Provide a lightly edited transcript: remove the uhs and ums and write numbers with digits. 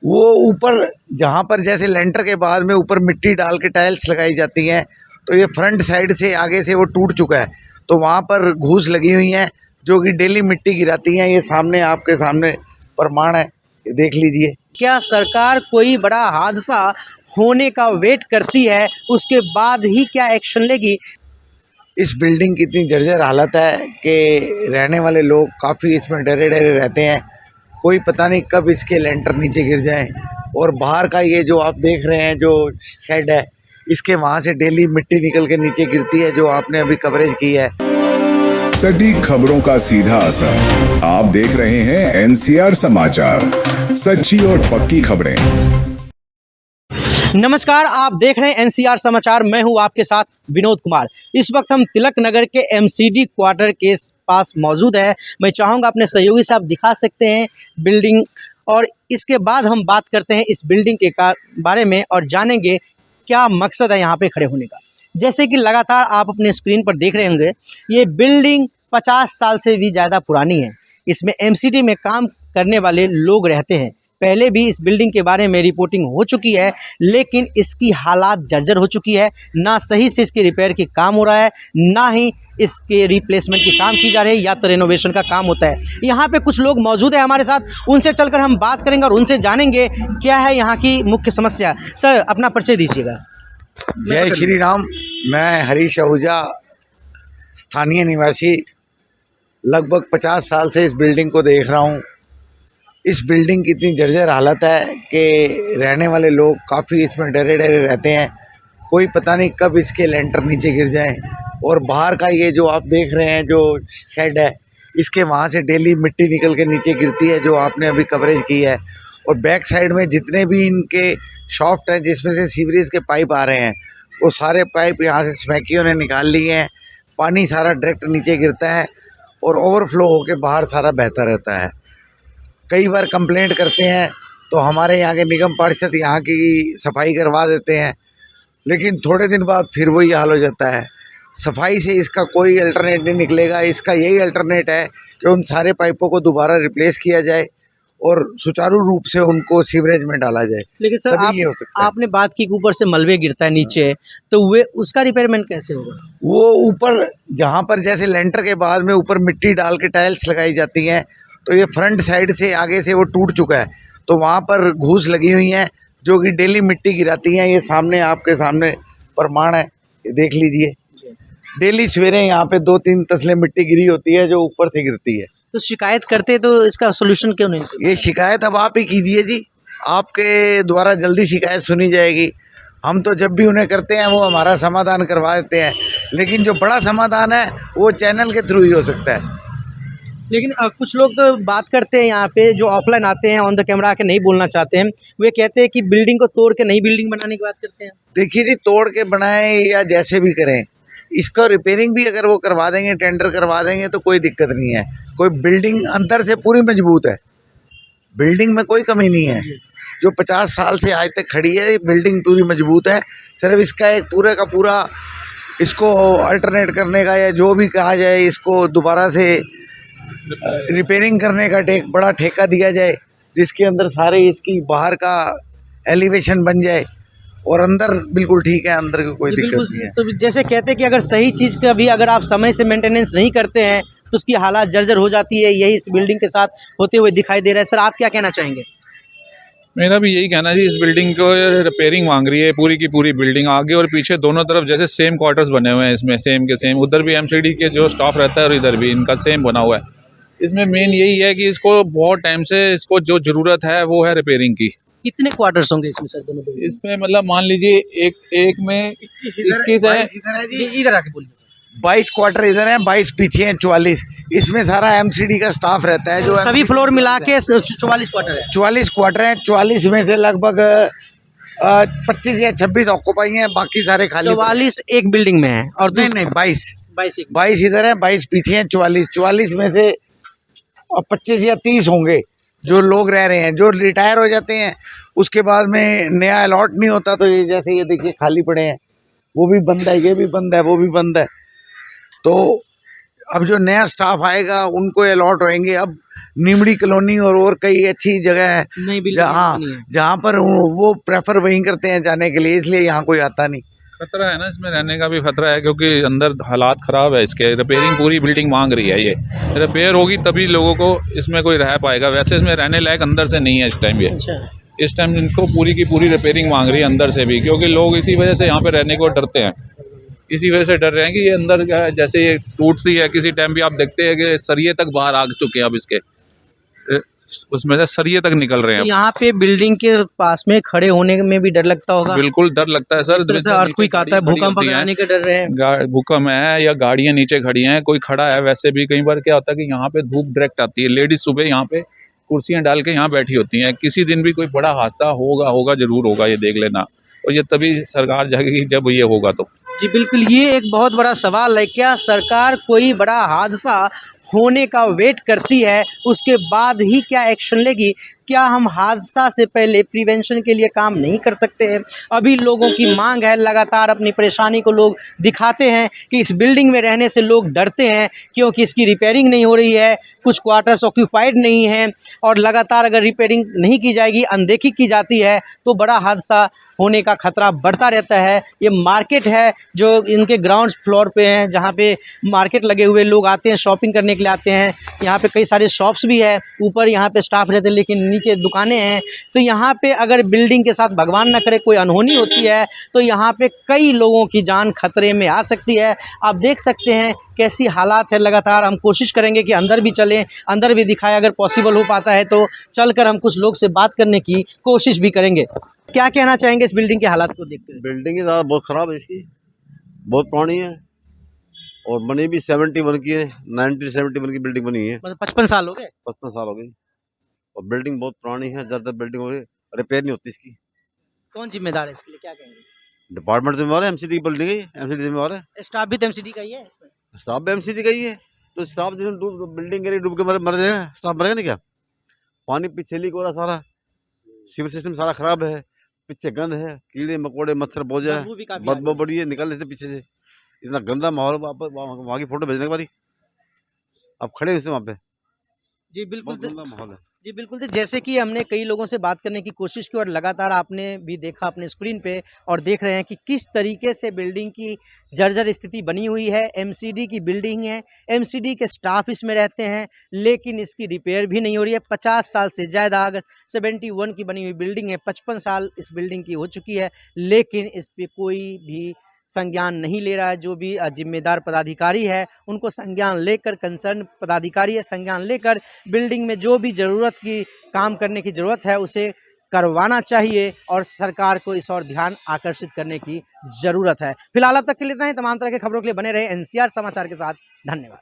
वो ऊपर जहाँ पर जैसे लेंटर के बाद में ऊपर मिट्टी डाल के टाइल्स लगाई जाती हैं, तो ये फ्रंट साइड से आगे से वो टूट चुका है, तो वहाँ पर घूस लगी हुई हैं जो कि डेली मिट्टी गिराती हैं। ये सामने आपके सामने प्रमाण है, ये देख लीजिए। क्या सरकार कोई बड़ा हादसा होने का वेट करती है, उसके बाद ही क्या एक्शन लेगी? इस बिल्डिंग की इतनी जर्जर हालत है कि रहने वाले लोग काफ़ी इसमें डरे डरे रहते हैं। कोई पता नहीं कब इसके लेंटर नीचे गिर जाएं। और बाहर का ये जो आप देख रहे हैं जो शेड है, इसके वहाँ से डेली मिट्टी निकल के नीचे गिरती है, जो आपने अभी कवरेज की है। सटीक खबरों का सीधा असर। आप देख रहे हैं एनसीआर समाचार, सच्ची और पक्की खबरें। नमस्कार, आप देख रहे हैं एनसीआर समाचार। मैं हूं आपके साथ विनोद कुमार। इस वक्त हम तिलक नगर के एमसीडी क्वार्टर के पास मौजूद है। मैं चाहूँगा अपने सहयोगी से आप दिखा सकते हैं बिल्डिंग, और इसके बाद हम बात करते हैं इस बिल्डिंग के बारे में और जानेंगे क्या मकसद है यहाँ पे खड़े होने का। जैसे कि लगातार आप अपने स्क्रीन पर देख रहे होंगे, ये बिल्डिंग 50 साल से भी ज़्यादा पुरानी है। इसमें एमसीडी में काम करने वाले लोग रहते हैं। पहले भी इस बिल्डिंग के बारे में रिपोर्टिंग हो चुकी है, लेकिन इसकी हालात जर्जर हो चुकी है। ना सही से इसके रिपेयर की काम हो रहा है, ना ही इसके रिप्लेसमेंट की काम की जा रही है, या तो रेनोवेशन का काम होता है। यहाँ पे कुछ लोग मौजूद है हमारे साथ, उनसे चलकर हम बात करेंगे और उनसे जानेंगे क्या है यहाँ की मुख्य समस्या। सर, अपना परिचय दीजिएगा। जय श्री राम। मैं हरीश आहूजा, स्थानीय निवासी, लगभग 50 साल से इस बिल्डिंग को देख रहा हूँ। इस बिल्डिंग की इतनी जर्जर हालत है कि रहने वाले लोग काफ़ी इसमें डरे डरे रहते हैं। कोई पता नहीं कब इसके लेंटर नीचे गिर जाएं। और बाहर का ये जो आप देख रहे हैं जो शेड है, इसके वहाँ से डेली मिट्टी निकल के नीचे गिरती है, जो आपने अभी कवरेज की है। और बैक साइड में जितने भी इनके शॉफ्ट हैं जिसमें से सीवरेज के पाइप आ रहे हैं, वो सारे पाइप यहाँ से स्मैकियों ने निकाल लिए हैं। पानी सारा डायरेक्ट नीचे गिरता है और ओवरफ्लो होकर बाहर सारा बहता रहता है। कई बार कंप्लेंट करते हैं तो हमारे यहाँ के निगम पार्षद यहाँ की सफाई करवा देते हैं, लेकिन थोड़े दिन बाद फिर वही हाल हो जाता है। सफाई से इसका कोई अल्टरनेट नहीं निकलेगा। इसका यही अल्टरनेट है कि उन सारे पाइपों को दोबारा रिप्लेस किया जाए और सुचारू रूप से उनको सीवरेज में डाला जाए। लेकिन सर, आपने बात की कि ऊपर से मलबे गिरता है नीचे, तो वे उसका रिपेयरमेंट कैसे होगा? वो ऊपर जहाँ पर जैसे लेंटर के बाद में ऊपर मिट्टी डाल के टाइल्स लगाई जाती हैं, तो ये फ्रंट साइड से आगे से वो टूट चुका है, तो वहाँ पर घूस लगी हुई हैं जो कि डेली मिट्टी गिराती हैं। ये सामने आपके सामने प्रमाण है, ये देख लीजिए। डेली सवेरे यहाँ पे 2-3 तसले मिट्टी गिरी होती है जो ऊपर से गिरती है। तो शिकायत करते तो इसका सोल्यूशन क्यों नहीं? ये शिकायत अब आप ही कीजिए जी, आपके द्वारा जल्दी शिकायत सुनी जाएगी। हम तो जब भी उन्हें करते हैं वो हमारा समाधान करवा देते हैं, लेकिन जो बड़ा समाधान है वो चैनल के थ्रू ही हो सकता है। लेकिन कुछ लोग तो बात करते हैं यहाँ पे, जो ऑफलाइन आते हैं, ऑन द कैमरा आके नहीं बोलना चाहते हैं। वे कहते हैं कि बिल्डिंग को तोड़ के नई बिल्डिंग बनाने की बात करते हैं। देखिए जी, तोड़ के बनाएं या जैसे भी करें, इसका रिपेयरिंग भी अगर वो करवा देंगे, टेंडर करवा देंगे, तो कोई दिक्कत नहीं है। कोई बिल्डिंग अंदर से पूरी मजबूत है, बिल्डिंग में कोई कमी नहीं है। जो 50 साल से आज तक खड़ी है, बिल्डिंग पूरी मजबूत है। सिर्फ इसका एक पूरे का पूरा इसको अल्टरनेट करने का, या जो भी कहा जाए, इसको दोबारा से रिपेयरिंग करने का बड़ा ठेका दिया जाए, जिसके अंदर सारे इसकी बाहर का एलिवेशन बन जाए और अंदर बिल्कुल ठीक है, अंदर की कोई दिक्कत नहीं है। तो जैसे कहते हैं कि अगर सही चीज़ का भी अगर आप समय से मेंटेनेंस नहीं करते हैं तो उसकी हालात जर्जर हो जाती है। यही इस बिल्डिंग के साथ होते हुए दिखाई दे रहा है। सर, आप क्या कहना चाहेंगे? मेरा भी यही कहना है जी, इस बिल्डिंग को रिपेयरिंग मांग रही है पूरी की पूरी बिल्डिंग, आगे और पीछे दोनों तरफ जैसे सेम क्वार्टर्स बने हुए हैं इसमें, सेम के सेम। उधर भी एमसीडी के जो स्टाफ रहता है और इधर भी इनका सेम बना हुआ है। इसमें मेन यही है कि इसको बहुत टाइम से इसको जो ज़रूरत है वो है रिपेयरिंग की। कितने क्वार्टर्स होंगे इसमें सर दोनों बिल्डिंग? इसमें मतलब मान लीजिए एक में 21 है। इधर आके बोलिए। 22 क्वार्टर इधर है, 22 पीछे हैं, 44। इसमें सारा एमसीडी का स्टाफ रहता है, जो सभी फ्लोर मिला के 44 क्वार्टर है। 44 क्वार्टर हैं। 44 में से लगभग 25 या 26 ऑक्यूपाई हैं, बाकी सारे खाली। 44 एक बिल्डिंग में है और नहीं 22 22 इधर है, 22 पीछे हैं, 44 में से 25 या 30 होंगे जो लोग रह रहे हैं। जो रिटायर हो जाते हैं उसके बाद में नया अलॉट नहीं होता, तो ये जैसे ये देखिए खाली पड़े हैं, वो भी बंद है, ये भी बंद है, वो भी बंद है। तो अब जो नया स्टाफ आएगा उनको अलॉट होएंगे। अब नीमड़ी कॉलोनी और कई अच्छी जगह है नई बिल्डिंग जहाँ बनी है। जहाँ पर वो प्रेफर वहीं करते हैं जाने के लिए, इसलिए यहाँ कोई आता नहीं। खतरा है ना, इसमें रहने का भी खतरा है क्योंकि अंदर हालात ख़राब है इसके। रिपेयरिंग पूरी बिल्डिंग मांग रही है, ये रिपेयर होगी तभी लोगों को इसमें कोई रह पाएगा, वैसे इसमें रहने लायक अंदर से नहीं है इस टाइम। ये अच्छा, इस टाइम इनको पूरी की पूरी रिपेयरिंग मांग रही है अंदर से भी, क्योंकि लोग इसी वजह से यहाँ पे रहने को डरते हैं। इसी वजह से डर रहे हैं कि ये अंदर क्या है, जैसे ये टूटती है किसी टाइम भी आप देखते हैं कि सरिये तक बाहर आ चुके हैं अब इसके, उसमें से सरिये तक निकल रहे हैं तो अब। यहाँ पे बिल्डिंग के पास में खड़े होने में भी डर लगता होगा। बिल्कुल डर लगता है सर। जिस तरह से अर्थक्वेक आता है, भूकंप अगर आने के डर रहे हैं। भूकंप है या गाड़ियां नीचे खड़ी हैं, कोई खड़ा है, वैसे भी कई बार क्या होता है कि यहाँ पे धूप डायरेक्ट आती है, लेडीज सुबह यहाँ पे कुर्सियां डाल के यहाँ बैठी होती हैं। किसी दिन भी कोई बड़ा हादसा होगा जरूर होगा, ये देख लेना। और ये तभी सरकार जागेगी जब ये होगा तो। जी बिल्कुल, ये एक बहुत बड़ा सवाल है, क्या सरकार कोई बड़ा हादसा होने का वेट करती है उसके बाद ही क्या एक्शन लेगी? क्या हम हादसा से पहले प्रिवेंशन के लिए काम नहीं कर सकते हैं? अभी लोगों की मांग है, लगातार अपनी परेशानी को लोग दिखाते हैं कि इस बिल्डिंग में रहने से लोग डरते हैं क्योंकि इसकी रिपेयरिंग नहीं हो रही है, कुछ क्वार्टर्स ऑक्यूपाइड नहीं हैं और लगातार अगर रिपेयरिंग नहीं की जाएगी, अनदेखी की जाती है तो बड़ा हादसा होने का खतरा बढ़ता रहता है। ये मार्केट है जो इनके ग्राउंड फ्लोर पे है, जहाँ पे मार्केट लगे हुए, लोग आते हैं शॉपिंग करने के लिए आते हैं। यहाँ पे कई सारे शॉप्स भी है, ऊपर यहाँ पे स्टाफ रहते हैं लेकिन नीचे दुकानें हैं। तो यहाँ पे अगर बिल्डिंग के साथ भगवान ना करे कोई अनहोनी होती है तो यहाँ पे कई लोगों की जान खतरे में आ सकती है। आप देख सकते हैं कैसी हालात है। लगातार हम कोशिश करेंगे कि अंदर भी चलें, अंदर भी दिखाएं, अगर पॉसिबल हो पाता है तो चलकर हम कुछ लोग से बात करने की कोशिश भी करेंगे। क्या कहना चाहेंगे इस बिल्डिंग के हालात को देखकर? बिल्डिंग की ज़्यादा बहुत ख़राब है, इसकी बहुत पुरानी है और बनी भी 71 की है। 1971 की बिल्डिंग बनी है, मतलब 55 साल हो गए। 55 साल हो गई और बिल्डिंग बहुत पुरानी है। ज़्यादातर बिल्डिंग रिपेयर नहीं होती इसकी। कौन जिम्मेदार है इसके लिए, क्या कहेंगे? डिपार्टमेंट जिम्मेवार है, एमसीडी की बिल्डिंग है, एमसीडी जिम्मेवार है। स्टाफ भी तो एमसीडी का ही है इसमें। स्टाफ भी एमसीडी का ही है, तो स्टाफ बिल्डिंग गिरी डूब के मर जाएगा, स्टाफ मरेगा नहीं क्या? पानी पीछे लीक हो रहा सारा, सीवर सिस्टम सारा खराब है, पीछे गंद है, कीड़े मकोड़े मच्छर बोझा है, बदबू भी काफी आ बदबू बड़ी है, निकल लेते पीछे से। इतना गंदा माहौल, वहाँ की फोटो भेजने के बाद आप खड़े हैं वहाँ पे, जी बिल्कुल। बहुत गंदा माहौल है। जी बिल्कुल, तो जैसे कि हमने कई लोगों से बात करने की कोशिश की और लगातार आपने भी देखा अपने स्क्रीन पे और देख रहे हैं कि किस तरीके से बिल्डिंग की जर्जर स्थिति बनी हुई है। एमसीडी की बिल्डिंग है, एमसीडी के स्टाफ इसमें रहते हैं लेकिन इसकी रिपेयर भी नहीं हो रही है। 50 साल से ज़्यादा, अगर 71 की बनी हुई बिल्डिंग है, 55 साल इस बिल्डिंग की हो चुकी है लेकिन इस पर कोई भी संज्ञान नहीं ले रहा है। जो भी जिम्मेदार पदाधिकारी है उनको संज्ञान लेकर, कंसर्न पदाधिकारी है, संज्ञान लेकर बिल्डिंग में जो भी ज़रूरत की काम करने की ज़रूरत है उसे करवाना चाहिए और सरकार को इस और ध्यान आकर्षित करने की ज़रूरत है। फिलहाल अब तक के लिए इतना ही। तमाम तरह की खबरों के लिए बने रहे एनसीआर समाचार के साथ। धन्यवाद।